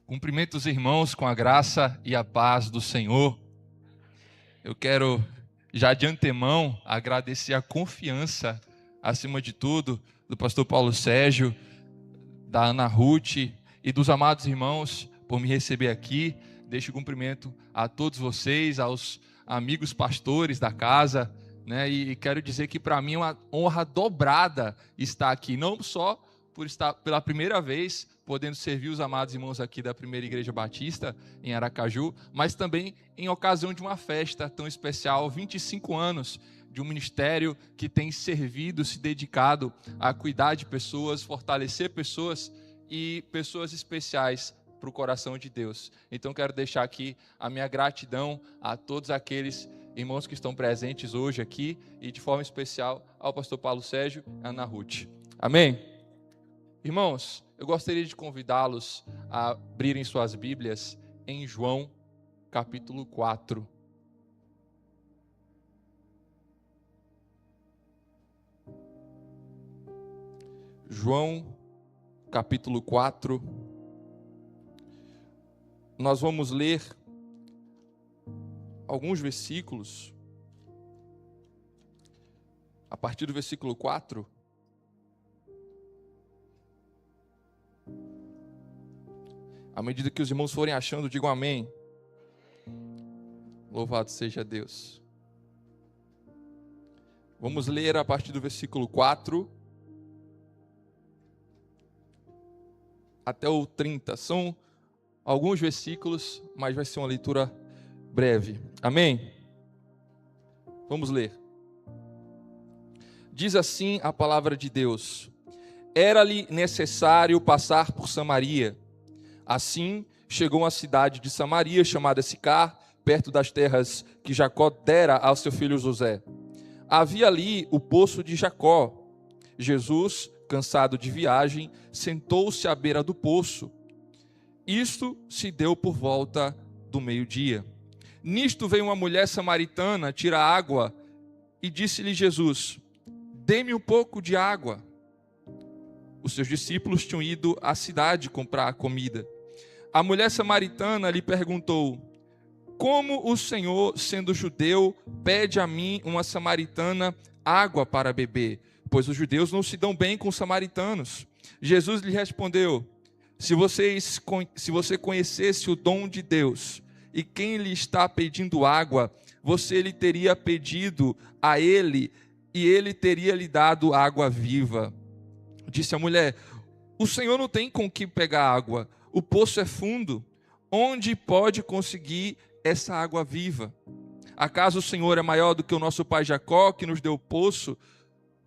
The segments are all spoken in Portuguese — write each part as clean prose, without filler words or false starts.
Cumprimento os irmãos com a graça e a paz do Senhor. Eu quero, já de antemão, agradecer a confiança, acima de tudo, do pastor Paulo Sérgio, da Ana Ruth e dos amados irmãos por me receber aqui. Deixo cumprimento a todos vocês, aos amigos pastores da casa, né? E quero dizer que para mim é uma honra dobrada estar aqui, não só por estar pela primeira vez podendo servir os amados irmãos aqui da Primeira Igreja Batista em Aracaju, mas também em ocasião de uma festa tão especial, 25 anos de um ministério que tem servido, se dedicado a cuidar de pessoas, fortalecer pessoas e pessoas especiais para o coração de Deus. Então quero deixar aqui a minha gratidão a todos aqueles irmãos que estão presentes hoje aqui e de forma especial ao pastor Paulo Sérgio e a Ana Ruth. Amém? Irmãos, eu gostaria de convidá-los a abrirem suas Bíblias em João, capítulo 4. João, capítulo 4. Nós vamos ler alguns versículos. A partir do versículo 4. À medida que os irmãos forem achando, digam amém. Louvado seja Deus. Vamos ler a partir do versículo 4 até o 30. São alguns versículos, mas vai ser uma leitura breve. Amém? Vamos ler. Diz assim a palavra de Deus: Era-lhe necessário passar por Samaria. Assim, chegou à cidade de Samaria, chamada Sicar, perto das terras que Jacó dera ao seu filho José. Havia ali o poço de Jacó. Jesus, cansado de viagem, sentou-se à beira do poço. Isto se deu por volta do meio-dia. Nisto veio uma mulher samaritana tirar água e disse-lhe Jesus: Dê-me um pouco de água. Os seus discípulos tinham ido à cidade comprar comida. A mulher samaritana lhe perguntou: Como o Senhor, sendo judeu, pede a mim, uma samaritana, água para beber? Pois os judeus não se dão bem com os samaritanos. Jesus lhe respondeu: Se você conhecesse o dom de Deus e quem lhe está pedindo água, você lhe teria pedido a ele e ele teria lhe dado água viva. Disse a mulher: O Senhor não tem com que pegar água. O poço é fundo. Onde pode conseguir essa água viva? Acaso o Senhor é maior do que o nosso pai Jacó, que nos deu o poço,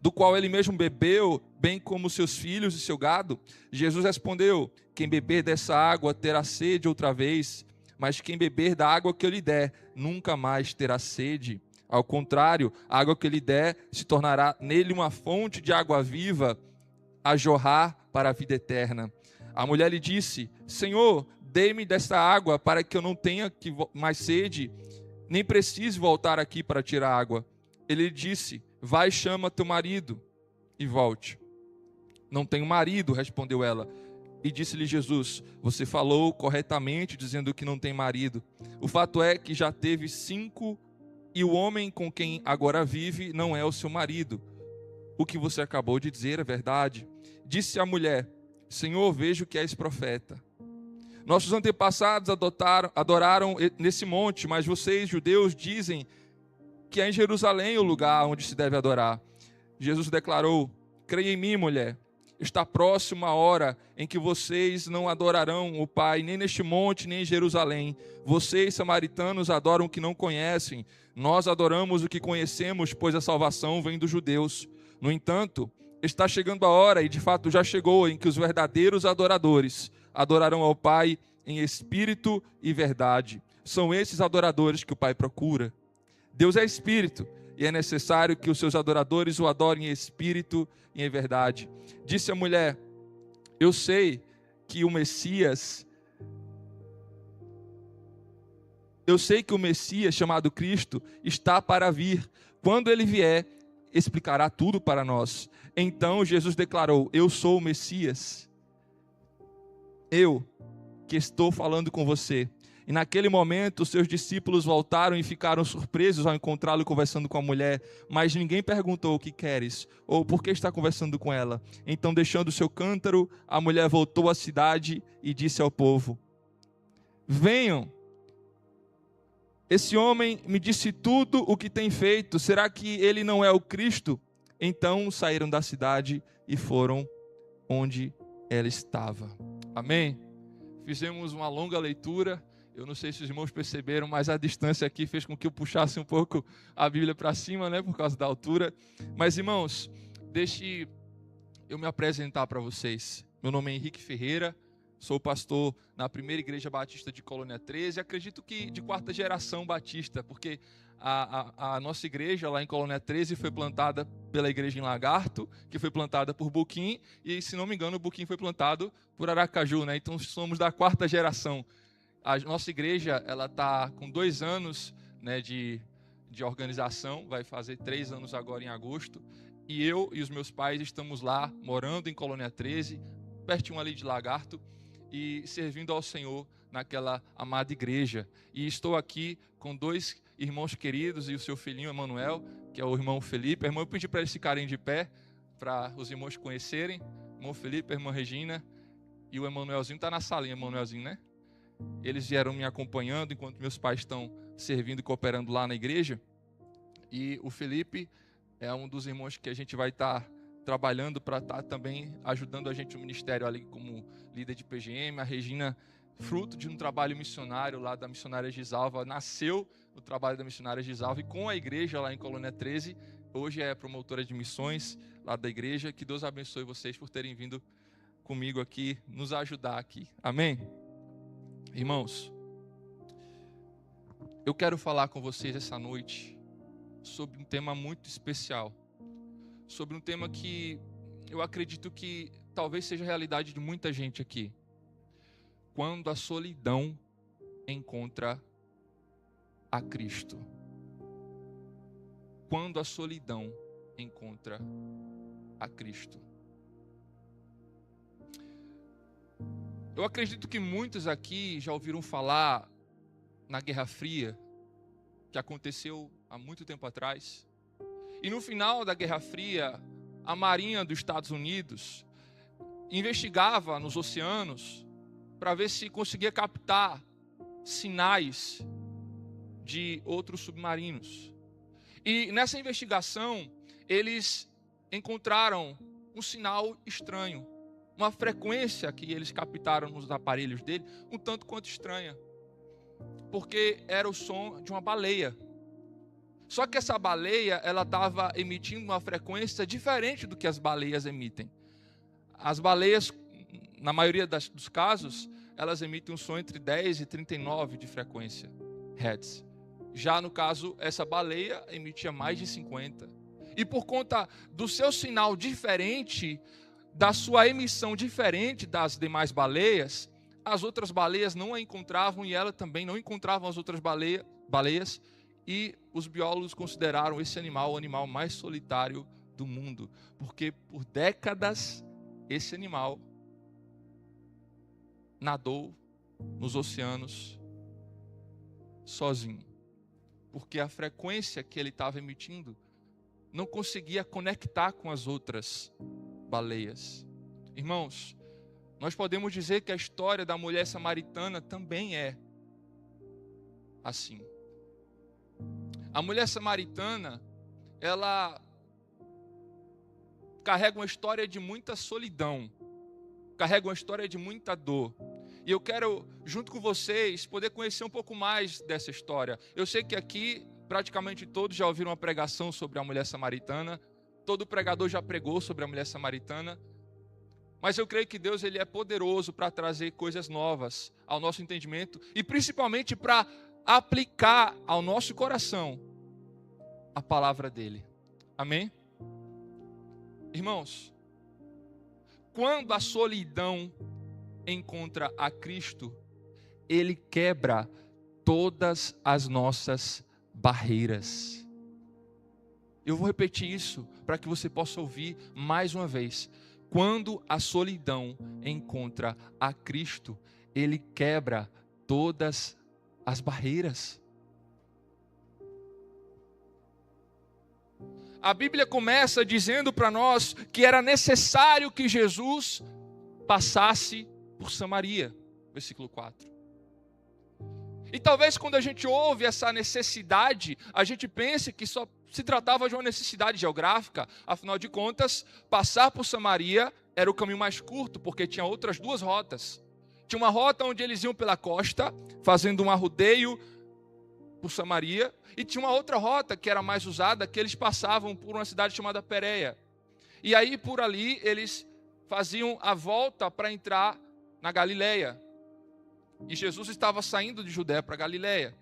do qual ele mesmo bebeu, bem como seus filhos e seu gado? Jesus respondeu: Quem beber dessa água terá sede outra vez, mas quem beber da água que eu lhe der, nunca mais terá sede. Ao contrário, a água que eu lhe der se tornará nele uma fonte de água viva, a jorrar para a vida eterna. A mulher lhe disse: Senhor, dê-me desta água para que eu não tenha mais sede, nem precise voltar aqui para tirar água. Ele lhe disse: Vai, chama teu marido e volte. Não tenho marido, respondeu ela. E disse-lhe Jesus: Você falou corretamente dizendo que não tem marido. O fato é que já teve 5 e o homem com quem agora vive não é o seu marido. O que você acabou de dizer é verdade. Disse a mulher: Senhor, vejo que és profeta. Nossos antepassados adoraram nesse monte, mas vocês, judeus, dizem que é em Jerusalém o lugar onde se deve adorar. Jesus declarou: Creia em mim, mulher. Está próxima a hora em que vocês não adorarão o Pai, nem neste monte, nem em Jerusalém. Vocês, samaritanos, adoram o que não conhecem. Nós adoramos o que conhecemos, pois a salvação vem dos judeus. No entanto, está chegando a hora, e de fato já chegou, em que os verdadeiros adoradores adorarão ao Pai em espírito e verdade. São esses adoradores que o Pai procura. Deus é espírito, e é necessário que os seus adoradores o adorem em espírito e em verdade. Disse a mulher: Eu sei que o Messias, chamado Cristo, está para vir. Quando ele vier, explicará tudo para nós. Então Jesus declarou: Eu sou o Messias. Eu, que estou falando com você. E naquele momento, os seus discípulos voltaram e ficaram surpresos ao encontrá-lo conversando com a mulher, mas ninguém perguntou o que queres, ou por que está conversando com ela. Então, deixando o seu cântaro, a mulher voltou à cidade e disse ao povo: venham, esse homem me disse tudo o que tem feito, será que ele não é o Cristo? Então saíram da cidade e foram onde ela estava. Amém? Fizemos uma longa leitura. Eu não sei se os irmãos perceberam, mas a distância aqui fez com que eu puxasse um pouco a Bíblia para cima, né, por causa da altura. Mas, irmãos, deixe eu me apresentar para vocês. Meu nome é Henrique Ferreira, sou pastor na Primeira Igreja Batista de Colônia 13. Acredito que de quarta geração batista, porque a nossa igreja lá em Colônia 13 foi plantada pela igreja em Lagarto, que foi plantada por Buquim, e, se não me engano, o Buquim foi plantado por Aracaju, né? Então, somos da quarta geração. A nossa igreja, ela está com 2 anos, né, de organização, vai fazer 3 anos agora em agosto, e eu e os meus pais estamos lá, morando em Colônia 13, pertinho ali de Lagarto, e servindo ao Senhor naquela amada igreja. E estou aqui com 2 irmãos queridos e o seu filhinho Emanuel, que é o irmão Felipe. Irmão, eu pedi para eles ficarem de pé, para os irmãos conhecerem. Irmão Felipe, irmã Regina, e o Emanuelzinho está na salinha, Emanuelzinho, né? Eles vieram me acompanhando enquanto meus pais estão servindo e cooperando lá na igreja. E o Felipe é um dos irmãos que a gente vai estar trabalhando para estar também ajudando a gente no ministério ali como líder de PGM. A Regina, fruto de um trabalho missionário lá da missionária Gisalva, nasceu o trabalho da missionária Gisalva e com a igreja lá em Colônia 13, hoje é promotora de missões lá da igreja. Que Deus abençoe vocês por terem vindo comigo aqui, nos ajudar aqui. Amém? Irmãos, eu quero falar com vocês essa noite sobre um tema muito especial, sobre um tema que eu acredito que talvez seja a realidade de muita gente aqui. Quando a solidão encontra a Cristo. Quando a solidão encontra a Cristo. Eu acredito que muitos aqui já ouviram falar na Guerra Fria, que aconteceu há muito tempo atrás. E no final da Guerra Fria, a Marinha dos Estados Unidos investigava nos oceanos para ver se conseguia captar sinais de outros submarinos. E nessa investigação, eles encontraram um sinal estranho. Uma frequência que eles captaram nos aparelhos dele, um tanto quanto estranha. Porque era o som de uma baleia. Só que essa baleia, ela estava emitindo uma frequência diferente do que as baleias emitem. As baleias, na maioria dos casos, elas emitem um som entre 10 e 39 de frequência, hertz. Já no caso, essa baleia emitia mais de 50. E por conta do seu sinal diferente, da sua emissão diferente das demais baleias, as outras baleias não a encontravam e ela também não encontrava as outras baleias, e os biólogos consideraram esse animal o animal mais solitário do mundo, porque por décadas esse animal nadou nos oceanos sozinho, porque a frequência que ele estava emitindo não conseguia conectar com as outras baleias. Irmãos, nós podemos dizer que a história da mulher samaritana também é assim. A mulher samaritana, ela carrega uma história de muita solidão, carrega uma história de muita dor. E eu quero, junto com vocês, poder conhecer um pouco mais dessa história. Eu sei que aqui, praticamente todos já ouviram uma pregação sobre a mulher samaritana. Todo pregador já pregou sobre a mulher samaritana. Mas eu creio que Deus, ele é poderoso para trazer coisas novas ao nosso entendimento e principalmente para aplicar ao nosso coração a palavra dele. Amém? Irmãos, quando a solidão encontra a Cristo, ele quebra todas as nossas barreiras. Eu vou repetir isso para que você possa ouvir mais uma vez. Quando a solidão encontra a Cristo, ele quebra todas as barreiras. A Bíblia começa dizendo para nós que era necessário que Jesus passasse por Samaria. Versículo 4. E talvez quando a gente ouve essa necessidade, a gente pense que só se tratava de uma necessidade geográfica. Afinal de contas, passar por Samaria era o caminho mais curto, porque tinha outras duas rotas. Tinha uma rota onde eles iam pela costa, fazendo um arrodeio por Samaria, e tinha uma outra rota que era mais usada, que eles passavam por uma cidade chamada Pérea. E aí por ali eles faziam a volta para entrar na Galileia. E Jesus estava saindo de Judéia para Galileia.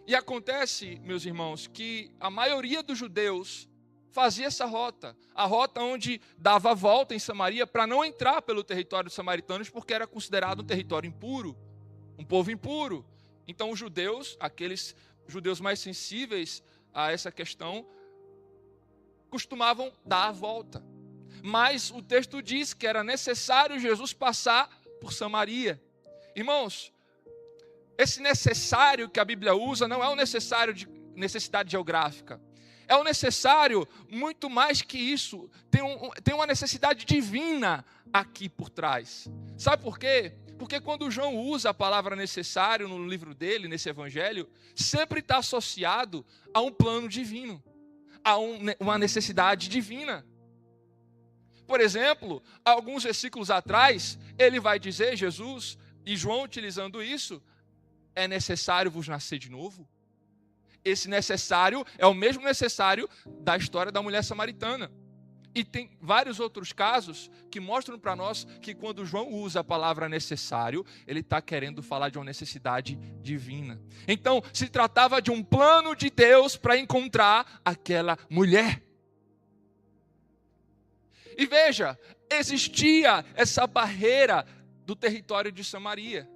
E acontece, meus irmãos, que a maioria dos judeus fazia essa rota. A rota onde dava a volta em Samaria para não entrar pelo território dos samaritanos, porque era considerado um território impuro, um povo impuro. Então os judeus, aqueles judeus mais sensíveis a essa questão, costumavam dar a volta. Mas o texto diz que era necessário Jesus passar por Samaria. Irmãos, esse necessário que a Bíblia usa não é o necessário de necessidade geográfica. É o necessário muito mais que isso. Tem uma necessidade divina aqui por trás. Sabe por quê? Porque quando João usa a palavra necessário no livro dele, nesse evangelho, sempre está associado a um plano divino, a uma necessidade divina. Por exemplo, alguns versículos atrás, ele vai dizer, Jesus e João utilizando isso, é necessário vos nascer de novo? Esse necessário é o mesmo necessário da história da mulher samaritana. E tem vários outros casos que mostram para nós que quando João usa a palavra necessário, ele está querendo falar de uma necessidade divina. Então, se tratava de um plano de Deus para encontrar aquela mulher. E veja, existia essa barreira do território de Samaria.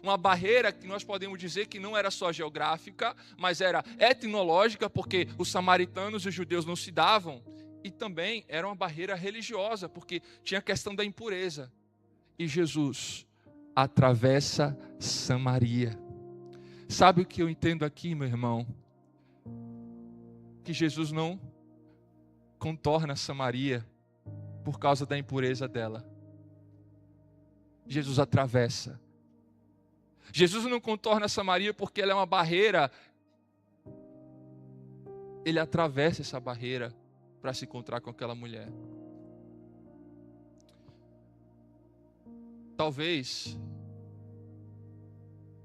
Uma barreira que nós podemos dizer que não era só geográfica, mas era etnológica, porque os samaritanos e os judeus não se davam. E também era uma barreira religiosa, porque tinha a questão da impureza. E Jesus atravessa Samaria. Sabe o que eu entendo aqui, meu irmão? Que Jesus não contorna Samaria por causa da impureza dela. Jesus atravessa. Jesus não contorna Samaria porque ela é uma barreira. Ele atravessa essa barreira para se encontrar com aquela mulher. Talvez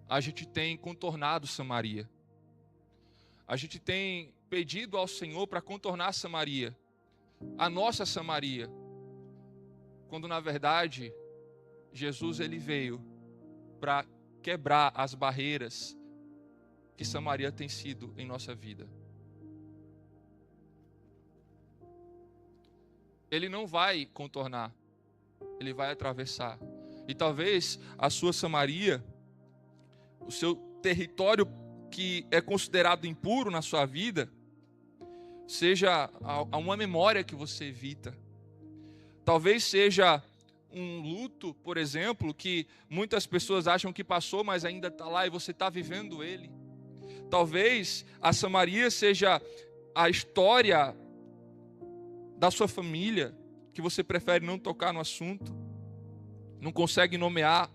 a gente tenha contornado Samaria. A gente tem pedido ao Senhor para contornar Samaria, a nossa Samaria, quando na verdade Jesus ele veio para quebrar as barreiras que Samaria tem sido em nossa vida. Ele não vai contornar, ele vai atravessar. E talvez a sua Samaria, o seu território que é considerado impuro na sua vida, seja uma memória que você evita. Talvez seja um luto, por exemplo, que muitas pessoas acham que passou, mas ainda está lá e você está vivendo ele. Talvez a Samaria seja a história da sua família, que você prefere não tocar no assunto, não consegue nomear.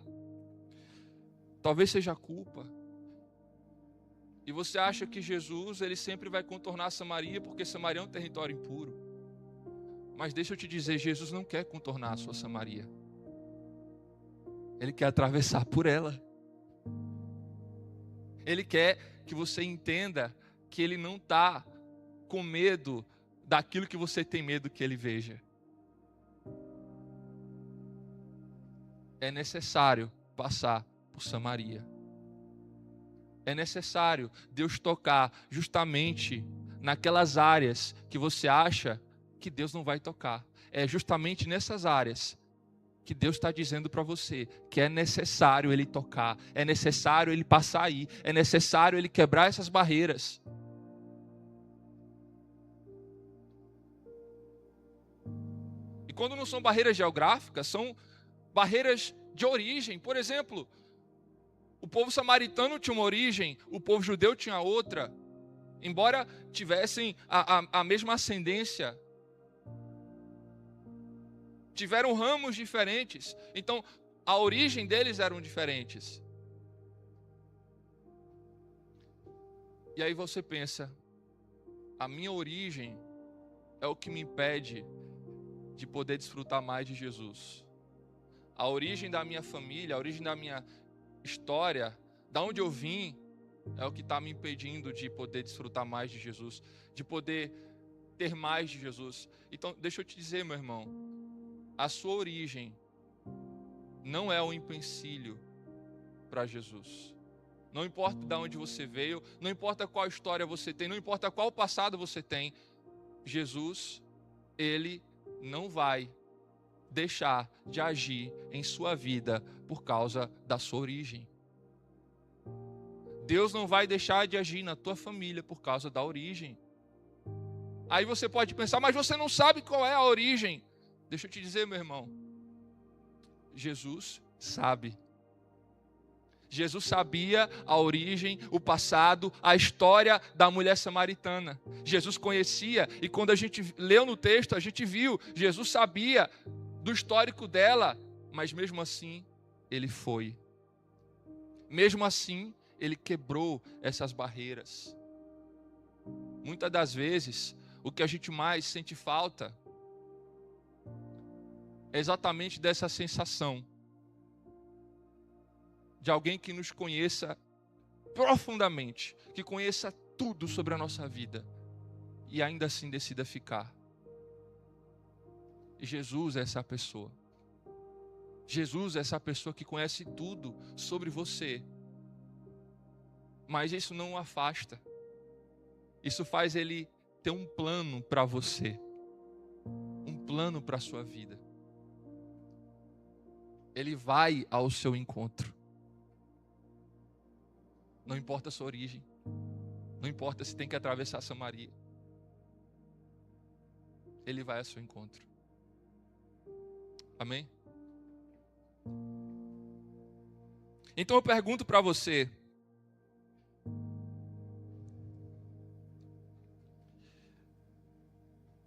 Talvez seja a culpa. E você acha que Jesus, ele sempre vai contornar Samaria, porque Samaria é um território impuro. Mas deixa eu te dizer, Jesus não quer contornar a sua Samaria. Ele quer atravessar por ela. Ele quer que você entenda que ele não está com medo daquilo que você tem medo que ele veja. É necessário passar por Samaria. É necessário Deus tocar justamente naquelas áreas que você acha que Deus não vai tocar. É justamente nessas áreas que Deus está dizendo para você que é necessário Ele tocar, é necessário Ele passar aí, é necessário Ele quebrar essas barreiras. E quando não são barreiras geográficas, são barreiras de origem. Por exemplo, o povo samaritano tinha uma origem, o povo judeu tinha outra. Embora tivessem a mesma ascendência, tiveram ramos diferentes. Então, a origem deles eram diferentes. E aí você pensa, a minha origem é o que me impede de poder desfrutar mais de Jesus. A origem da minha família, a origem da minha história, da onde eu vim, é o que está me impedindo de poder desfrutar mais de Jesus, de poder ter mais de Jesus. Então, deixa eu te dizer, meu irmão, a sua origem não é um empecilho para Jesus. Não importa de onde você veio, não importa qual história você tem, não importa qual passado você tem, Jesus, Ele não vai deixar de agir em sua vida por causa da sua origem. Deus não vai deixar de agir na tua família por causa da origem. Aí você pode pensar, mas você não sabe qual é a origem. Deixa eu te dizer, meu irmão, Jesus sabe. Jesus sabia a origem, o passado, a história da mulher samaritana. Jesus conhecia, e quando a gente leu no texto, a gente viu, Jesus sabia do histórico dela, mas mesmo assim, ele foi. Mesmo assim, ele quebrou essas barreiras. Muitas das vezes, o que a gente mais sente falta é exatamente dessa sensação de alguém que nos conheça profundamente, que conheça tudo sobre a nossa vida e ainda assim decida ficar. E Jesus é essa pessoa. Jesus é essa pessoa que conhece tudo sobre você. Mas isso não o afasta. Isso faz ele ter um plano para você. Um plano para a sua vida. Ele vai ao seu encontro. Não importa a sua origem. Não importa se tem que atravessar Samaria. Ele vai ao seu encontro. Amém? Então eu pergunto para você.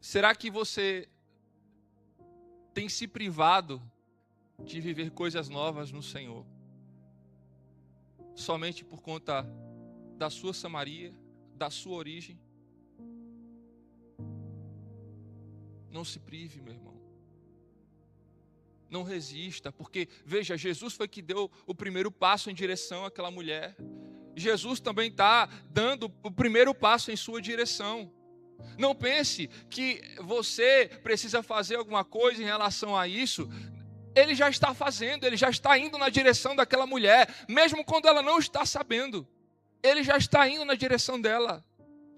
Será que você tem se privado de viver coisas novas no Senhor? Somente por conta da sua Samaria, da sua origem? Não se prive, meu irmão. Não resista, porque, veja, Jesus foi que deu o primeiro passo em direção àquela mulher. Jesus também está dando o primeiro passo em sua direção. Não pense que você precisa fazer alguma coisa em relação a isso. Ele já está fazendo, ele já está indo na direção daquela mulher, mesmo quando ela não está sabendo. Ele já está indo na direção dela.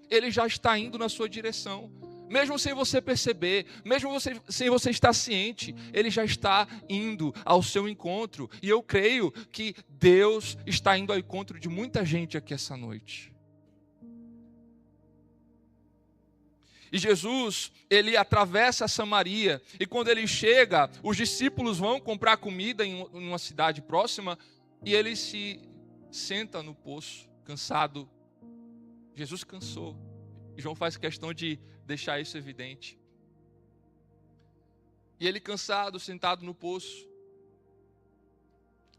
Ele já está indo na sua direção. Mesmo sem você perceber, mesmo sem você estar ciente, ele já está indo ao seu encontro. E eu creio que Deus está indo ao encontro de muita gente aqui essa noite. E Jesus, ele atravessa a Samaria, e quando ele chega, os discípulos vão comprar comida em uma cidade próxima, e ele se senta no poço, cansado. Jesus cansou. E João faz questão de deixar isso evidente. E ele cansado, sentado no poço,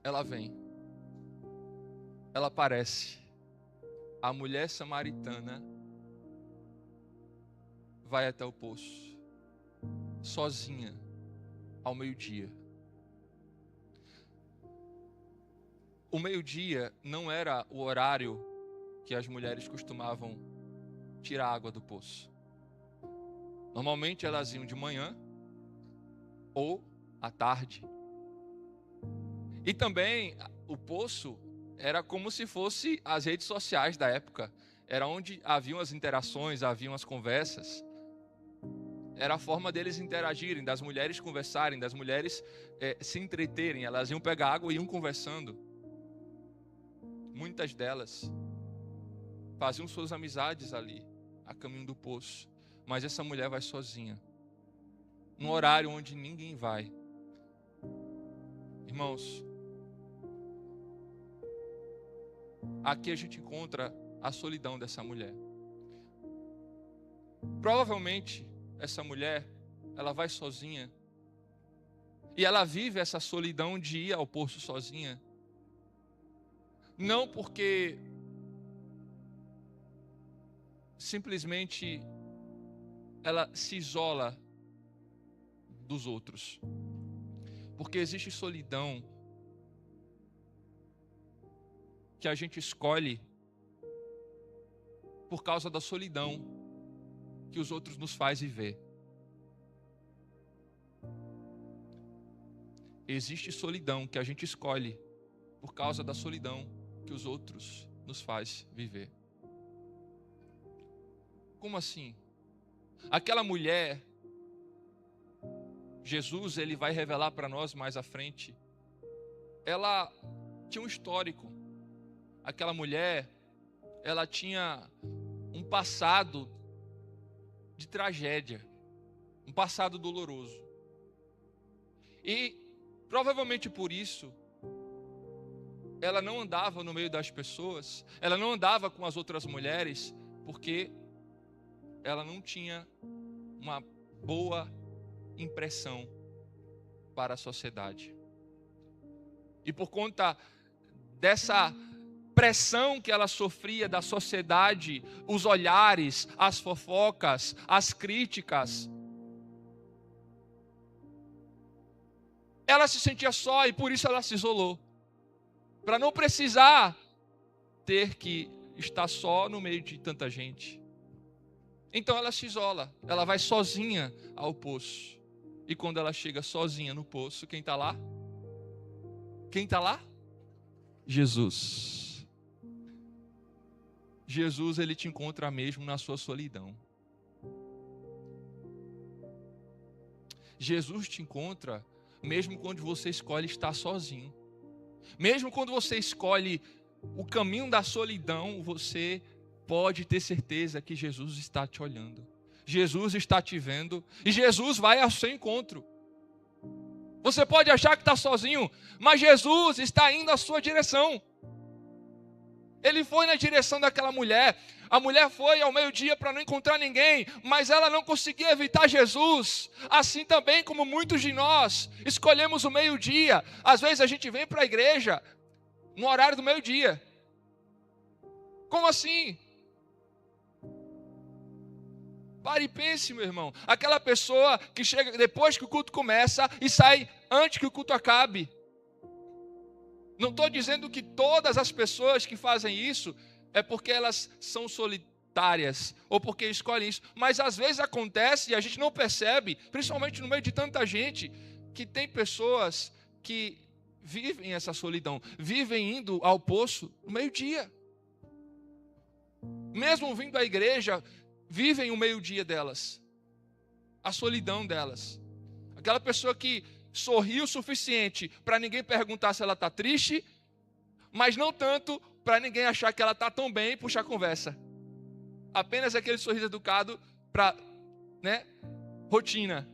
ela vem. Ela aparece. A mulher samaritana vai até o poço, sozinha, ao meio-dia. O meio-dia não era o horário que as mulheres costumavam tirar água do poço. Normalmente elas iam de manhã ou à tarde. E também o poço era como se fosse as redes sociais da época. Era onde haviam as interações, haviam as conversas. Era a forma deles interagirem, das mulheres conversarem, das mulheres se entreterem. Elas iam pegar água e iam conversando. Muitas delas faziam suas amizades ali, a caminho do poço. Mas essa mulher vai sozinha, num horário onde ninguém vai. Irmãos, aqui a gente encontra a solidão dessa mulher. Provavelmente, essa mulher, ela vai sozinha. E ela vive essa solidão de ir ao poço sozinha. Não porque simplesmente ela se isola dos outros. Porque existe solidão que a gente escolhe por causa da solidão que os outros nos faz viver. Existe solidão que a gente escolhe por causa da solidão que os outros nos faz viver. Como assim? Aquela mulher, Jesus, ele vai revelar para nós mais à frente, ela tinha um histórico. Aquela mulher, ela tinha um passado de tragédia, um passado doloroso. E provavelmente por isso, ela não andava no meio das pessoas, ela não andava com as outras mulheres, porque ela não tinha uma boa impressão para a sociedade. E por conta dessa pressão que ela sofria da sociedade, os olhares, as fofocas, as críticas, ela se sentia só e por isso ela se isolou. Para não precisar ter que estar só no meio de tanta gente. Então ela se isola, ela vai sozinha ao poço. E quando ela chega sozinha no poço, quem está lá? Quem está lá? Jesus. Jesus, ele te encontra mesmo na sua solidão. Jesus te encontra mesmo quando você escolhe estar sozinho. Mesmo quando você escolhe o caminho da solidão, você pode ter certeza que Jesus está te olhando. Jesus está te vendo e Jesus vai ao seu encontro. Você pode achar que está sozinho, mas Jesus está indo à sua direção. Ele foi na direção daquela mulher. A mulher foi ao meio-dia para não encontrar ninguém, mas ela não conseguia evitar Jesus. Assim também como muitos de nós escolhemos o meio-dia. Às vezes a gente vem para a igreja no horário do meio-dia. Como assim? Pare e pense, meu irmão. Aquela pessoa que chega depois que o culto começa e sai antes que o culto acabe. Não estou dizendo que todas as pessoas que fazem isso é porque elas são solitárias ou porque escolhem isso. Mas às vezes acontece e a gente não percebe, principalmente no meio de tanta gente, que tem pessoas que vivem essa solidão, vivem indo ao poço no meio-dia. Mesmo vindo à igreja, vivem o meio-dia delas, a solidão delas. Aquela pessoa que sorri o suficiente para ninguém perguntar se ela está triste, mas não tanto para ninguém achar que ela está tão bem e puxar conversa. Apenas aquele sorriso educado para, rotina.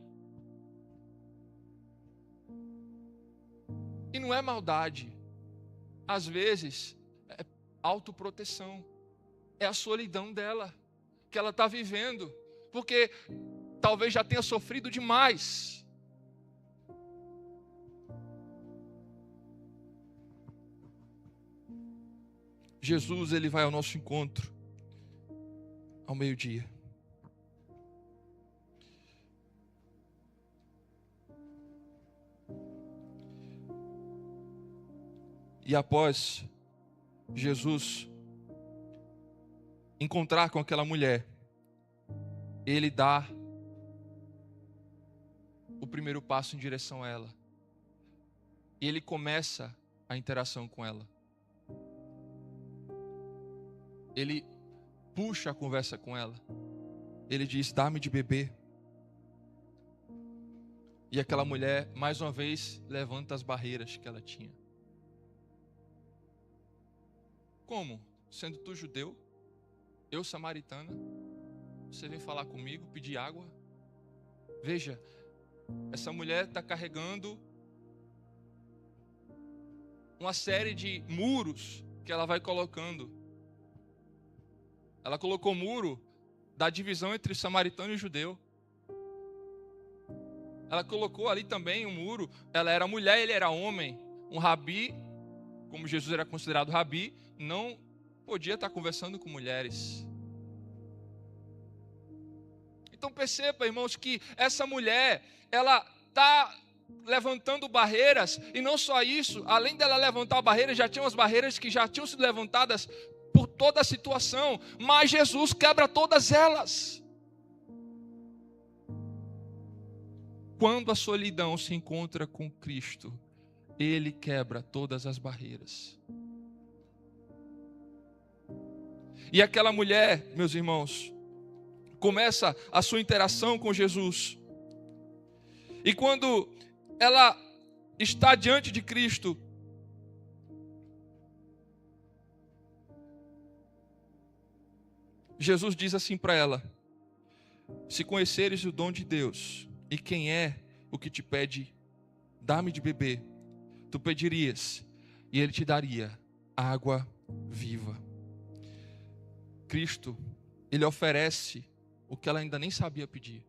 E não é maldade. Às vezes, é autoproteção. É a solidão dela, que ela está vivendo. Porque talvez já tenha sofrido demais. Jesus, ele vai ao nosso encontro ao meio-dia. E após Jesus encontrar com aquela mulher, ele dá o primeiro passo em direção a ela. E ele começa a interação com ela. Ele puxa a conversa com ela. Ele diz: dá-me de beber. E aquela mulher, mais uma vez, levanta as barreiras que ela tinha. Como? Sendo tu judeu, eu samaritana, você vem falar comigo, pedir água? Veja, essa mulher está carregando uma série de muros que ela vai colocando. Ela colocou muro da divisão entre samaritano e judeu. Ela colocou ali também um muro. Ela era mulher, ele era homem. Um rabi, como Jesus era considerado rabi, não podia estar conversando com mulheres. Então perceba, irmãos, que essa mulher, ela está levantando barreiras, e não só isso, além dela levantar barreiras, já tinham as barreiras que já tinham sido levantadas por toda a situação, mas Jesus quebra todas elas. Quando a solidão se encontra com Cristo, Ele quebra todas as barreiras. E aquela mulher, meus irmãos, começa a sua interação com Jesus. E quando ela está diante de Cristo, Jesus diz assim para ela: se conheceres o dom de Deus, e quem é o que te pede, dá-me de beber, tu pedirias, e Ele te daria água viva. Cristo, Ele oferece o que ela ainda nem sabia pedir.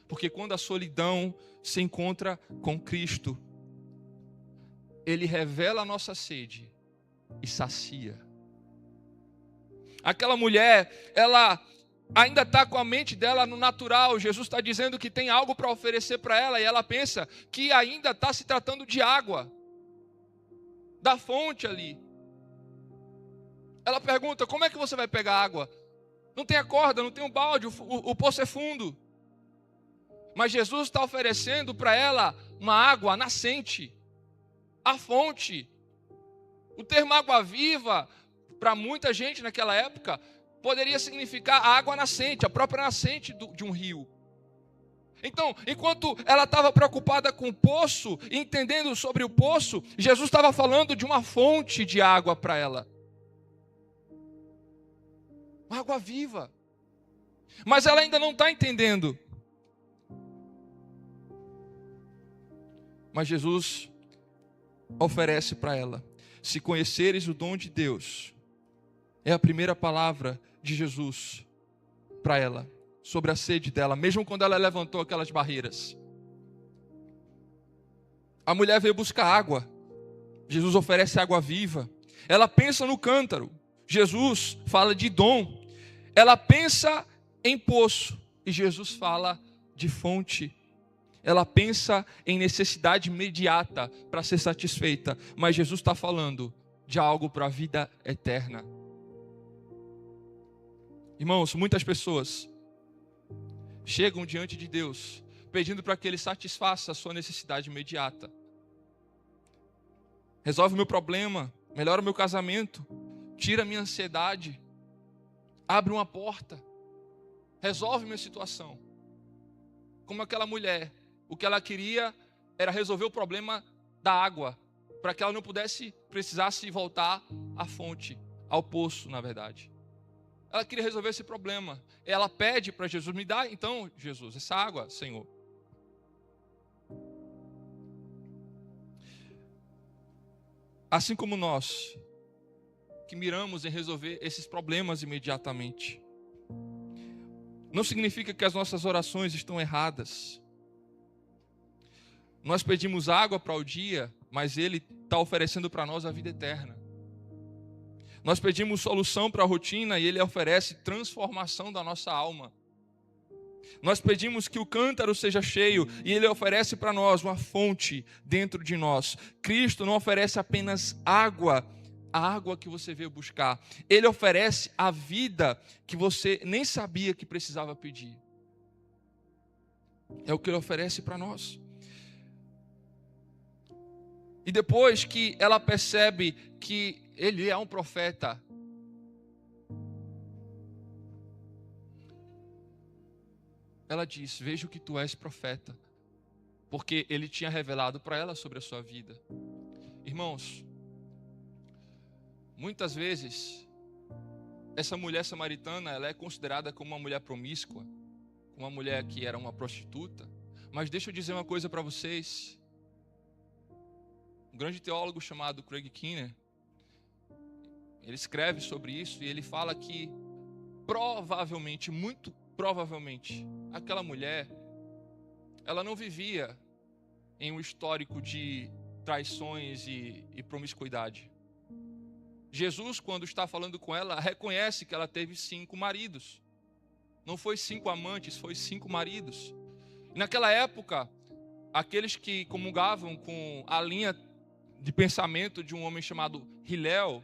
Porque quando a solidão se encontra com Cristo, Ele revela a nossa sede e sacia. Aquela mulher, ela ainda está com a mente dela no natural. Jesus está dizendo que tem algo para oferecer para ela, e ela pensa que ainda está se tratando de água, da fonte ali. Ela pergunta: como é que você vai pegar água? Não tem a corda, não tem um balde, o poço é fundo. Mas Jesus está oferecendo para ela uma água nascente, a fonte. O termo água viva, para muita gente naquela época, poderia significar a água nascente, a própria nascente de um rio. Então, enquanto ela estava preocupada com o poço, entendendo sobre o poço, Jesus estava falando de uma fonte de água para ela. Uma água viva. Mas ela ainda não está entendendo. Mas Jesus oferece para ela: se conheceres o dom de Deus. É a primeira palavra de Jesus para ela, sobre a sede dela, mesmo quando ela levantou aquelas barreiras. A mulher veio buscar água, Jesus oferece água viva. Ela pensa no cântaro, Jesus fala de dom. Ela pensa em poço, e Jesus fala de fonte. Ela pensa em necessidade imediata para ser satisfeita, mas Jesus está falando de algo para a vida eterna. Irmãos, muitas pessoas chegam diante de Deus pedindo para que Ele satisfaça a sua necessidade imediata. Resolve o meu problema, melhora o meu casamento, tira a minha ansiedade, abre uma porta, resolve minha situação. Como aquela mulher, o que ela queria era resolver o problema da água, para que ela não precisasse voltar à fonte, ao poço, na verdade. Ela queria resolver esse problema. Ela pede para Jesus: me dá então, Jesus, essa água, Senhor. Assim como nós, que miramos em resolver esses problemas imediatamente, não significa que as nossas orações estão erradas. Nós pedimos água para o dia, mas Ele está oferecendo para nós a vida eterna. Nós pedimos solução para a rotina, e Ele oferece transformação da nossa alma. Nós pedimos que o cântaro seja cheio, e Ele oferece para nós uma fonte dentro de nós. Cristo não oferece apenas água, a água que você veio buscar. Ele oferece a vida que você nem sabia que precisava pedir. É o que Ele oferece para nós. E depois que ela percebe que Ele é um profeta, ela diz: vejo que tu és profeta, porque Ele tinha revelado para ela sobre a sua vida. Irmãos, muitas vezes essa mulher samaritana, ela é considerada como uma mulher promíscua, uma mulher que era uma prostituta. Mas deixa eu dizer uma coisa para vocês: Um grande teólogo chamado Craig Keener, ele escreve sobre isso e ele fala que provavelmente, muito provavelmente, aquela mulher, ela não vivia em um histórico de traições e promiscuidade. Jesus, quando está falando com ela, reconhece que ela teve 5 maridos. Não foi 5 amantes, foi 5 maridos. E naquela época, aqueles que comungavam com a linha de pensamento de um homem chamado Hillel,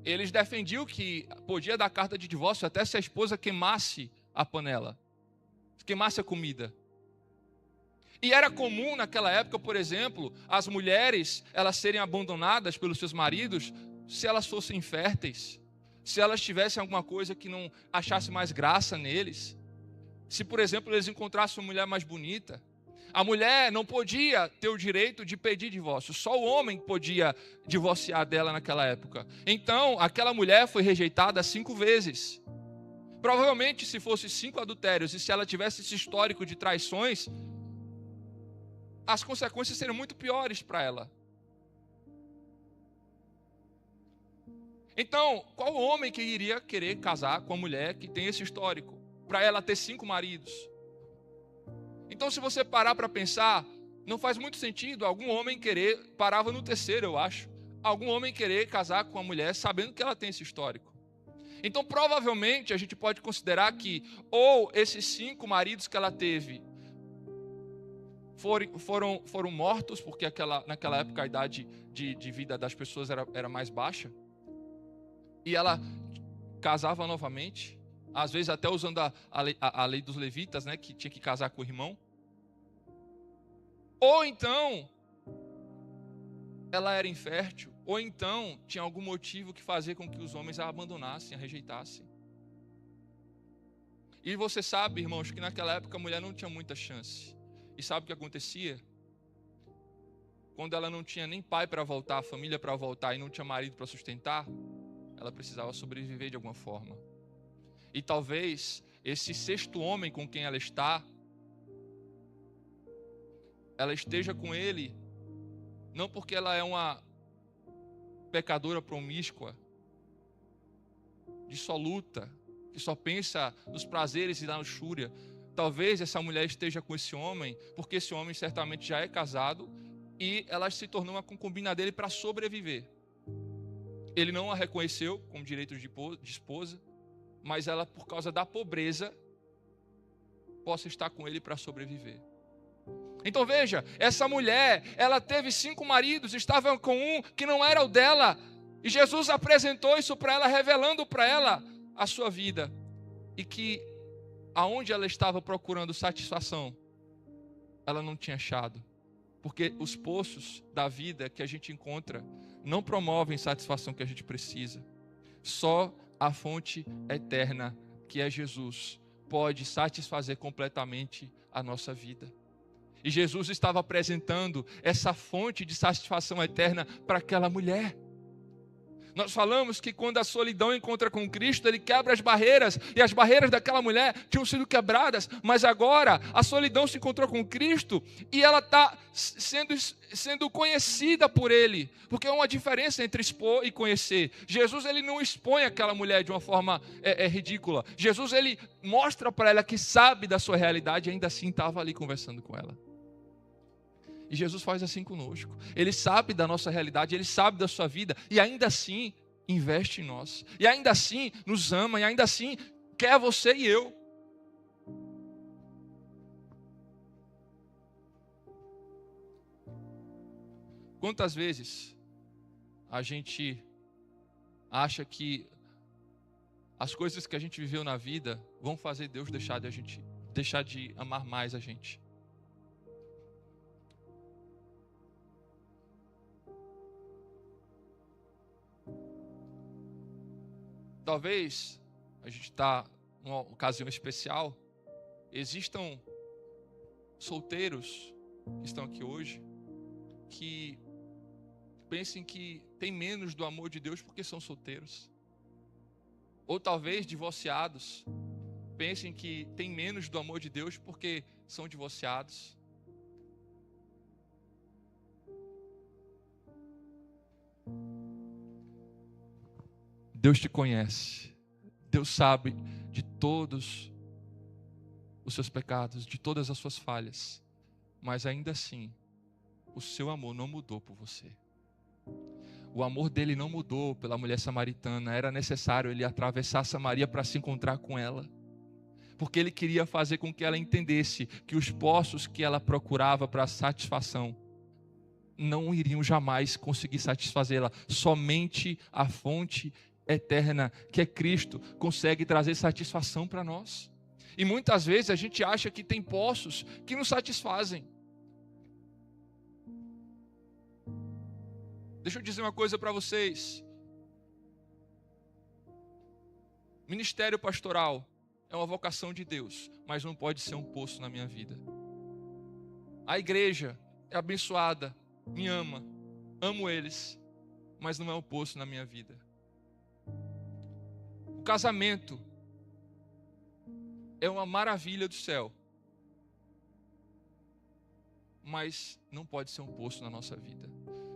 eles defendiam que podia dar carta de divórcio até se a esposa queimasse a panela, queimasse a comida. E era comum naquela época, por exemplo, as mulheres elas serem abandonadas pelos seus maridos se elas fossem inférteis, se elas tivessem alguma coisa que não achasse mais graça neles. Se, por exemplo, eles encontrassem uma mulher mais bonita. A mulher não podia ter o direito de pedir divórcio, só o homem podia divorciar dela naquela época. Então, aquela mulher foi rejeitada 5 vezes. Provavelmente, se fosse 5 adultérios e se ela tivesse esse histórico de traições, as consequências seriam muito piores para ela. Então, qual homem que iria querer casar com a mulher que tem esse histórico? Para ela ter 5 maridos? Então, se você parar para pensar, não faz muito sentido algum homem querer, parava no 3º, eu acho, algum homem querer casar com a mulher sabendo que ela tem esse histórico. Então, provavelmente, a gente pode considerar que ou esses 5 maridos que ela teve foram mortos, porque naquela época a idade de vida das pessoas era mais baixa, e ela casava novamente, às vezes até usando a lei dos levitas, né, que tinha que casar com o irmão. Ou então ela era infértil, ou então tinha algum motivo que fazia com que os homens a abandonassem, a rejeitassem. E você sabe, irmãos, que naquela época a mulher não tinha muita chance. E sabe o que acontecia? Quando ela não tinha nem pai para voltar, família para voltar e não tinha marido para sustentar, ela precisava sobreviver de alguma forma. E talvez esse 6º homem com quem ela esteja com ele, não porque ela é uma pecadora promíscua, dissoluta, que só pensa nos prazeres e na luxúria. Talvez essa mulher esteja com esse homem, porque esse homem certamente já é casado e ela se tornou uma concubina dele para sobreviver. Ele não a reconheceu como direito de esposa, mas ela, por causa da pobreza, possa estar com ele para sobreviver. Então veja, essa mulher, ela teve 5 maridos, estava com um que não era o dela, e Jesus apresentou isso para ela, revelando para ela a sua vida, e que aonde ela estava procurando satisfação, ela não tinha achado, porque os poços da vida que a gente encontra não promovem a satisfação que a gente precisa. Só a fonte eterna, que é Jesus, pode satisfazer completamente a nossa vida. E Jesus estava apresentando essa fonte de satisfação eterna para aquela mulher. Nós falamos que quando a solidão encontra com Cristo, Ele quebra as barreiras, e as barreiras daquela mulher tinham sido quebradas, mas agora a solidão se encontrou com Cristo, e ela está sendo conhecida por Ele, porque é uma diferença entre expor e conhecer. Jesus, Ele não expõe aquela mulher de uma forma ridícula. Jesus, Ele mostra para ela que sabe da sua realidade, e ainda assim estava ali conversando com ela. E Jesus faz assim conosco. Ele sabe da nossa realidade, Ele sabe da sua vida, e ainda assim investe em nós, e ainda assim nos ama, e ainda assim quer você e eu. Quantas vezes a gente acha que as coisas que a gente viveu na vida vão fazer Deus deixar de amar mais a gente? Talvez a gente está numa ocasião especial. Existam solteiros que estão aqui hoje que pensem que tem menos do amor de Deus porque são solteiros. Ou talvez divorciados pensem que tem menos do amor de Deus porque são divorciados. Deus te conhece. Deus sabe de todos os seus pecados, de todas as suas falhas. Mas ainda assim, o seu amor não mudou por você. O amor dele não mudou pela mulher samaritana. Era necessário ele atravessar Samaria para se encontrar com ela. Porque ele queria fazer com que ela entendesse que os poços que ela procurava para satisfação não iriam jamais conseguir satisfazê-la. Somente a fonte eterna, que é Cristo, consegue trazer satisfação para nós. E muitas vezes a gente acha que tem poços que nos satisfazem. Deixa eu dizer uma coisa para vocês. Ministério pastoral é uma vocação de Deus, mas não pode ser um poço na minha vida. A igreja é abençoada, me ama, amo eles, mas não é um poço na minha vida. O casamento é uma maravilha do céu, mas não pode ser um poço na nossa vida.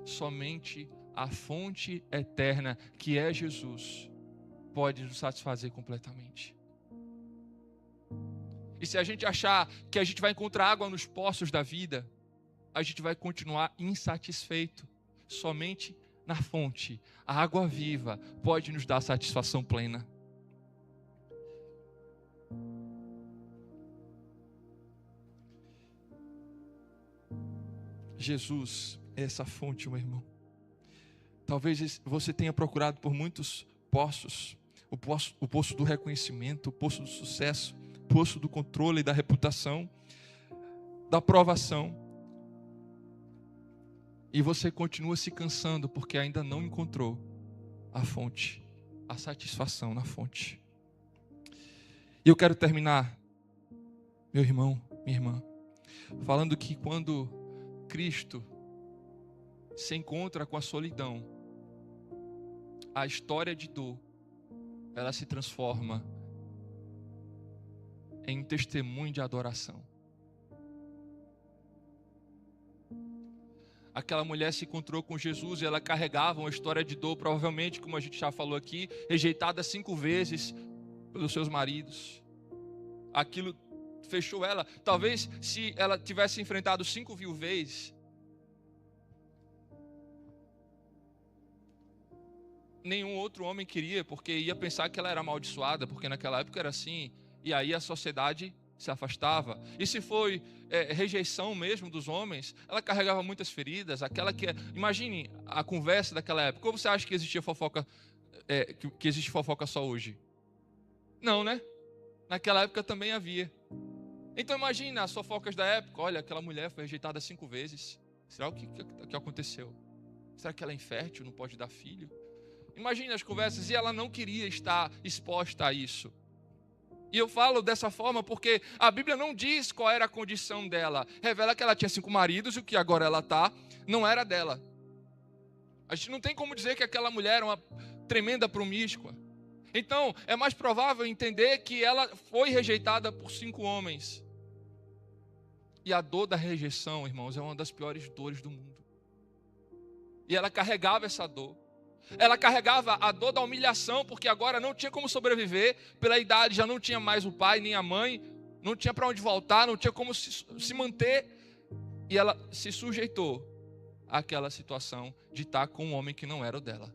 Somente a fonte eterna, que é Jesus, pode nos satisfazer completamente. E se a gente achar que a gente vai encontrar água nos poços da vida, a gente vai continuar insatisfeito. Somente na fonte, a água viva, pode nos dar satisfação plena. Jesus é essa fonte, meu irmão. Talvez você tenha procurado por muitos poços. O poço do reconhecimento, o poço do sucesso, o poço do controle, da reputação, da aprovação. E você continua se cansando porque ainda não encontrou a fonte, a satisfação na fonte. E eu quero terminar, meu irmão, minha irmã, falando que quando Cristo se encontra com a solidão, a história de dor, ela se transforma em um testemunho de adoração. Aquela mulher se encontrou com Jesus e ela carregava uma história de dor, provavelmente, como a gente já falou aqui, rejeitada 5 vezes pelos seus maridos. Aquilo fechou ela. Talvez se ela tivesse enfrentado 5 viuvez, nenhum outro homem queria, porque ia pensar que ela era amaldiçoada, porque naquela época era assim, e aí a sociedade se afastava. E se foi rejeição mesmo dos homens, ela carregava muitas feridas. Imagine a conversa daquela época. Ou você acha que existia fofoca, que existe fofoca só hoje? Não, né? Naquela época também havia. Então imagine as fofocas da época. Olha, aquela mulher foi rejeitada 5 vezes. Será o que aconteceu? Será que ela é infértil, não pode dar filho? Imagine as conversas, e ela não queria estar exposta a isso. E eu falo dessa forma porque a Bíblia não diz qual era a condição dela. Revela que ela tinha 5 maridos e o que agora ela está não era dela. A gente não tem como dizer que aquela mulher era uma tremenda promíscua. Então, é mais provável entender que ela foi rejeitada por 5 homens. E a dor da rejeição, irmãos, é uma das piores dores do mundo. E ela carregava essa dor. Ela carregava a dor da humilhação, porque agora não tinha como sobreviver. Pela idade já não tinha mais o pai nem a mãe. Não tinha para onde voltar, não tinha como se manter. E ela se sujeitou àquela situação de estar com um homem que não era o dela.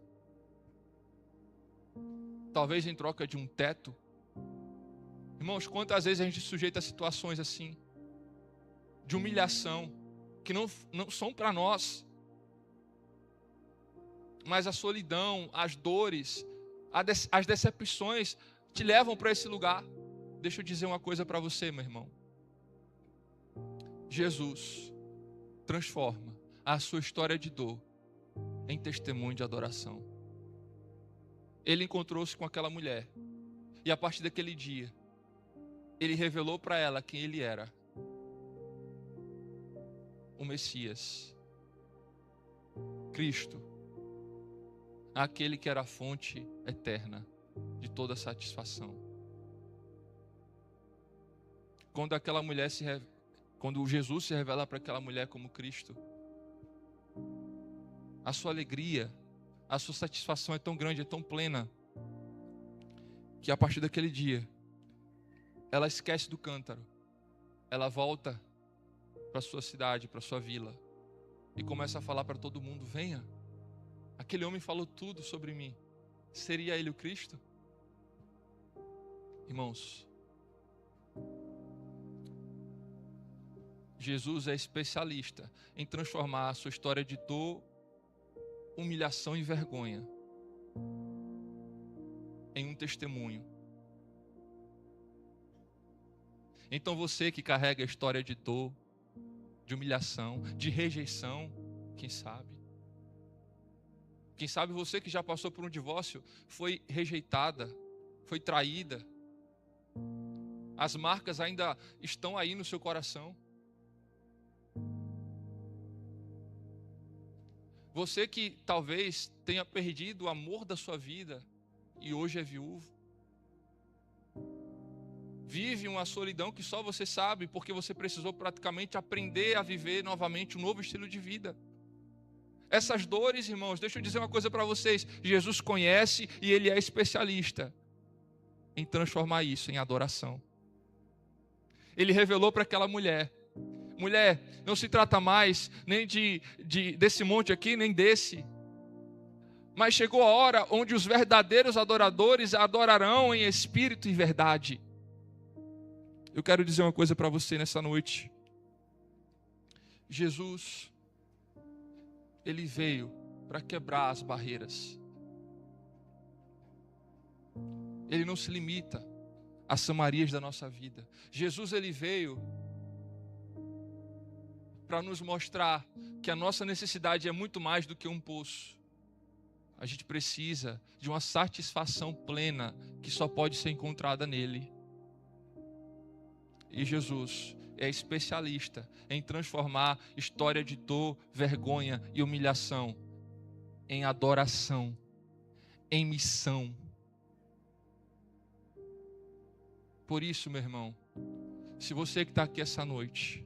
Talvez em troca de um teto. Irmãos, quantas vezes a gente se sujeita a situações assim, de humilhação, que não são para nós. Mas a solidão, as dores, as decepções te levam para esse lugar. Deixa eu dizer uma coisa para você, meu irmão. Jesus transforma a sua história de dor em testemunho de adoração. Ele encontrou-se com aquela mulher. E a partir daquele dia, ele revelou para ela quem ele era. O Messias. Cristo. Aquele que era a fonte eterna de toda satisfação. Quando Jesus se revela para aquela mulher como Cristo, a sua alegria, a sua satisfação é tão grande, é tão plena, que a partir daquele dia, ela esquece do cântaro. Ela volta para sua cidade, para sua vila, e começa a falar para todo mundo: venha, aquele homem falou tudo sobre mim. Seria ele o Cristo? Irmãos, Jesus é especialista em transformar a sua história de dor, humilhação e vergonha em um testemunho. Então você que carrega a história de dor, de humilhação, de rejeição, quem sabe você que já passou por um divórcio, foi rejeitada, foi traída, as marcas ainda estão aí no seu coração. Você que talvez tenha perdido o amor da sua vida e hoje é viúvo, vive uma solidão que só você sabe, porque você precisou praticamente aprender a viver novamente um novo estilo de vida. Essas dores, irmãos, deixa eu dizer uma coisa para vocês: Jesus conhece e Ele é especialista em transformar isso em adoração. Ele revelou para aquela mulher: mulher, não se trata mais nem desse monte aqui, nem desse. Mas chegou a hora onde os verdadeiros adoradores adorarão em espírito e verdade. Eu quero dizer uma coisa para você nessa noite. Jesus, Ele veio para quebrar as barreiras. Ele não se limita às Samarias da nossa vida. Jesus, Ele veio para nos mostrar que a nossa necessidade é muito mais do que um poço. A gente precisa de uma satisfação plena que só pode ser encontrada nele. E Jesus é especialista em transformar história de dor, vergonha e humilhação em adoração, em missão. Por isso, meu irmão, se você que está aqui essa noite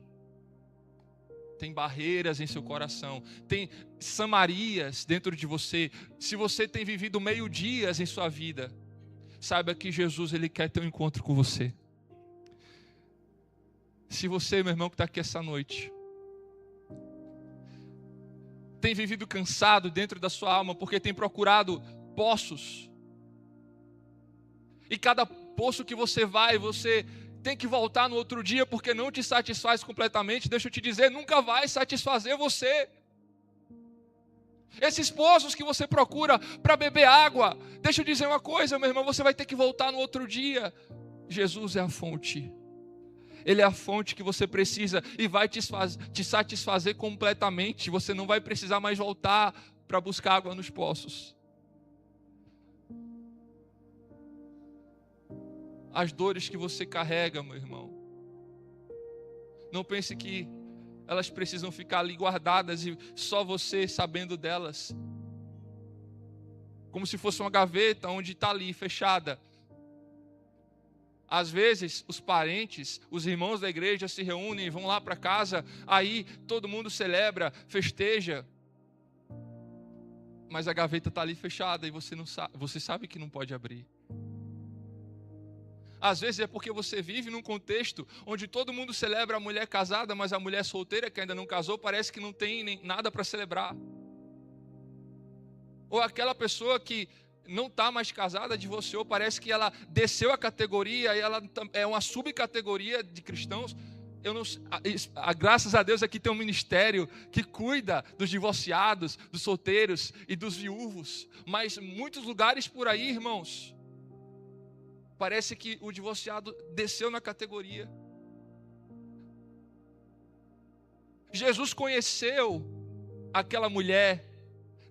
tem barreiras em seu coração, tem Samarias dentro de você, se você tem vivido meio-dias em sua vida, saiba que Jesus, Ele quer ter um encontro com você. Se você, meu irmão, que está aqui essa noite, tem vivido cansado dentro da sua alma, porque tem procurado poços, e cada poço que você vai, você tem que voltar no outro dia, porque não te satisfaz completamente, deixa eu te dizer, nunca vai satisfazer você. Esses poços que você procura para beber água, deixa eu dizer uma coisa, meu irmão, você vai ter que voltar no outro dia. Jesus é a fonte. Ele é a fonte que você precisa e vai te satisfazer completamente. Você não vai precisar mais voltar para buscar água nos poços. As dores que você carrega, meu irmão, não pense que elas precisam ficar ali guardadas e só você sabendo delas. Como se fosse uma gaveta onde está ali fechada. Às vezes, os parentes, os irmãos da igreja se reúnem, vão lá para casa, aí todo mundo celebra, festeja, mas a gaveta está ali fechada e você sabe que não pode abrir. Às vezes é porque você vive num contexto onde todo mundo celebra a mulher casada, mas a mulher solteira que ainda não casou parece que não tem nem nada para celebrar. Ou aquela pessoa que não está mais casada, divorciou, parece que ela desceu a categoria e ela é uma subcategoria de cristãos. Graças a Deus aqui tem um ministério que cuida dos divorciados, dos solteiros e dos viúvos. Mas muitos lugares por aí, irmãos, parece que o divorciado desceu na categoria. Jesus conheceu aquela mulher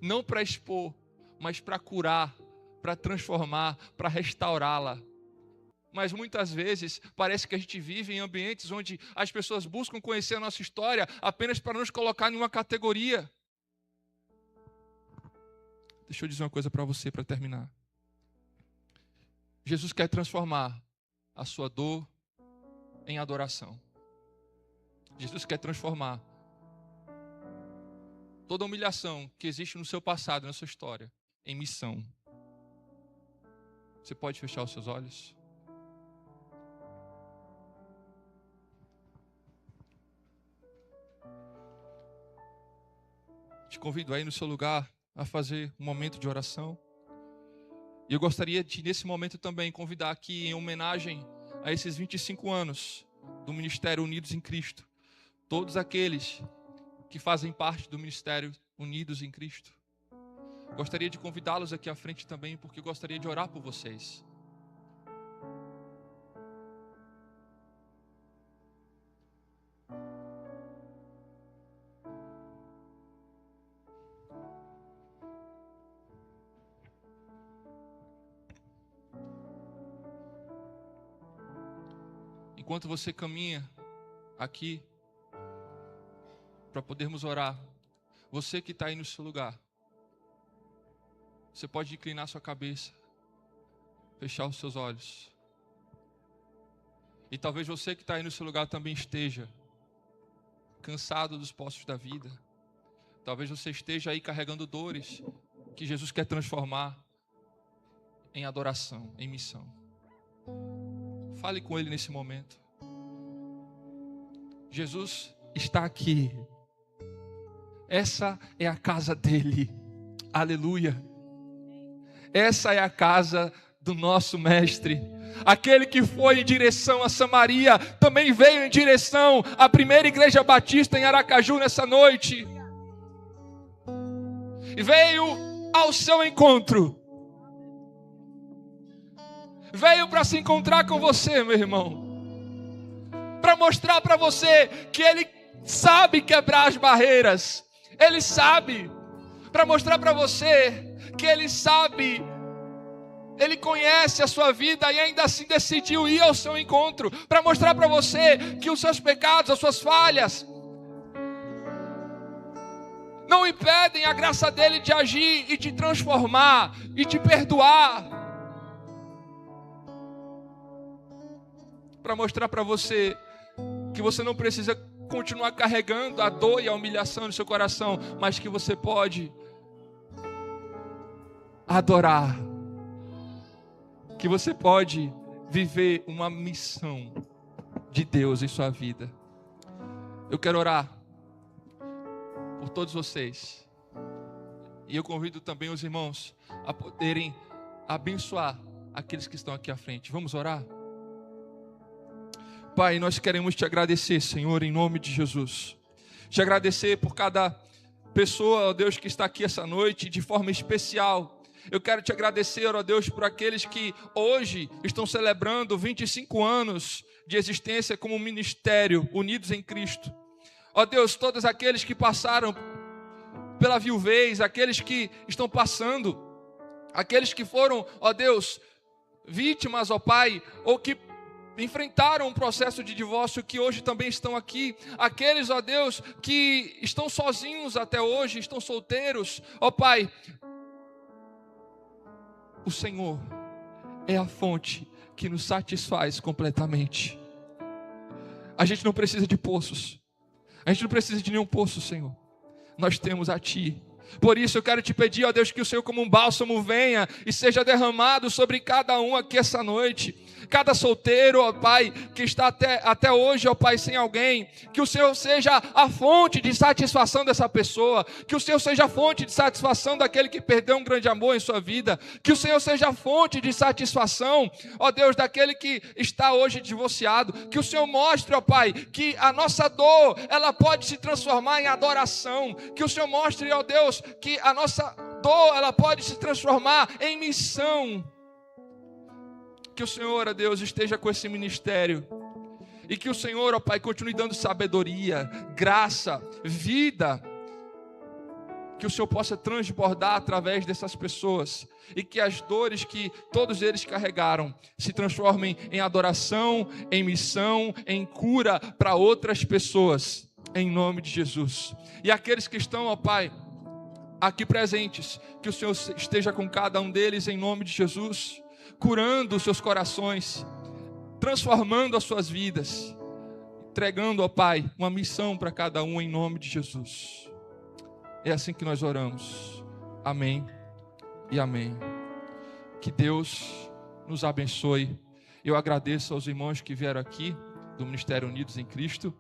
não para expor, mas para curar, para transformar, para restaurá-la. Mas muitas vezes parece que a gente vive em ambientes onde as pessoas buscam conhecer a nossa história apenas para nos colocar em uma categoria. Deixa eu dizer uma coisa para você para terminar. Jesus quer transformar a sua dor em adoração. Jesus quer transformar toda a humilhação que existe no seu passado, na sua história, em missão. Você pode fechar os seus olhos? Te convido aí no seu lugar a fazer um momento de oração. E eu gostaria de, nesse momento também, convidar aqui em homenagem a esses 25 anos do Ministério Unidos em Cristo, todos aqueles que fazem parte do Ministério Unidos em Cristo. Gostaria de convidá-los aqui à frente também, porque eu gostaria de orar por vocês. Enquanto você caminha aqui para podermos orar, você que está aí no seu lugar, você pode inclinar sua cabeça, fechar os seus olhos. E talvez você que está aí no seu lugar também esteja cansado dos postos da vida. Talvez você esteja aí carregando dores que Jesus quer transformar em adoração, em missão. Fale com Ele nesse momento. Jesus está aqui. Essa é a casa dele. Aleluia. Essa é a casa do nosso mestre. Aquele que foi em direção a Samaria, também veio em direção à primeira igreja batista em Aracaju nessa noite. E veio ao seu encontro. Veio para se encontrar com você, meu irmão. Para mostrar para você que Ele sabe quebrar as barreiras. Ele sabe. Para mostrar para você que Ele sabe. Ele conhece a sua vida e ainda assim decidiu ir ao seu encontro. Para mostrar para você que os seus pecados, as suas falhas, não impedem a graça dEle de agir e de transformar e de perdoar. Para mostrar para você que você não precisa continuar carregando a dor e a humilhação no seu coração, mas que você pode adorar, que você pode viver uma missão de Deus em sua vida. Eu quero orar por todos vocês, e eu convido também os irmãos a poderem abençoar aqueles que estão aqui à frente. Vamos orar? Pai, nós queremos te agradecer, Senhor, em nome de Jesus. Te agradecer por cada pessoa, ó Deus, que está aqui essa noite, de forma especial. Eu quero te agradecer, ó Deus, por aqueles que hoje estão celebrando 25 anos de existência como ministério, unidos em Cristo. Ó Deus, todos aqueles que passaram pela viuvez, aqueles que estão passando, aqueles que foram, ó Deus, vítimas, ó Pai, ou que enfrentaram um processo de divórcio, que hoje também estão aqui. Aqueles, ó Deus, que estão sozinhos até hoje, estão solteiros. Ó Pai, o Senhor é a fonte que nos satisfaz completamente. A gente não precisa de poços. A gente não precisa de nenhum poço, Senhor. Nós temos a Ti. Por isso eu quero te pedir, ó Deus, que o Senhor como um bálsamo venha e seja derramado sobre cada um aqui essa noite. Cada solteiro, ó Pai, que está até hoje, ó Pai, sem alguém, que o Senhor seja a fonte de satisfação dessa pessoa, que o Senhor seja a fonte de satisfação daquele que perdeu um grande amor em sua vida, que o Senhor seja a fonte de satisfação, ó Deus, daquele que está hoje divorciado, que o Senhor mostre, ó Pai, que a nossa dor, ela pode se transformar em adoração, que o Senhor mostre, ó Deus, que a nossa dor, ela pode se transformar em missão. Que o Senhor, ó Deus, esteja com esse ministério. E que o Senhor, ó Pai, continue dando sabedoria, graça, vida. Que o Senhor possa transbordar através dessas pessoas. E que as dores que todos eles carregaram se transformem em adoração, em missão, em cura para outras pessoas. Em nome de Jesus. E aqueles que estão, ó Pai, aqui presentes, que o Senhor esteja com cada um deles em nome de Jesus. Curando os seus corações, transformando as suas vidas, entregando, ó Pai, uma missão para cada um em nome de Jesus. É assim que nós oramos. Amém e amém. Que Deus nos abençoe. Eu agradeço aos irmãos que vieram aqui, do Ministério Unidos em Cristo.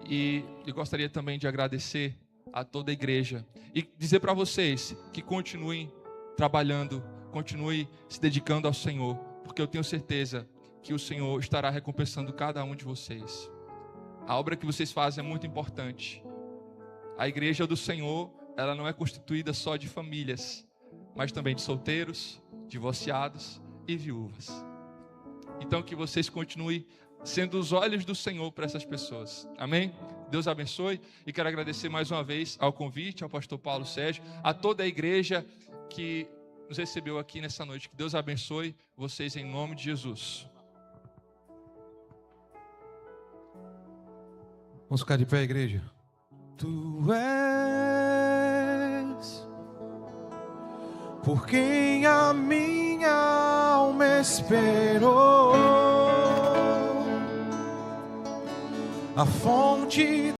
E eu gostaria também de agradecer a toda a igreja. E dizer para vocês que continuem trabalhando, continuem se dedicando ao Senhor. Porque eu tenho certeza que o Senhor estará recompensando cada um de vocês. A obra que vocês fazem é muito importante. A igreja do Senhor, ela não é constituída só de famílias, mas também de solteiros, divorciados e viúvas. Então que vocês continuem sendo os olhos do Senhor para essas pessoas. Amém? Deus abençoe. E quero agradecer mais uma vez ao convite, ao pastor Paulo Sérgio, a toda a igreja que nos recebeu aqui nessa noite. Que Deus abençoe vocês em nome de Jesus. Vamos ficar de pé, igreja. Tu és por quem a minha alma esperou, a fonte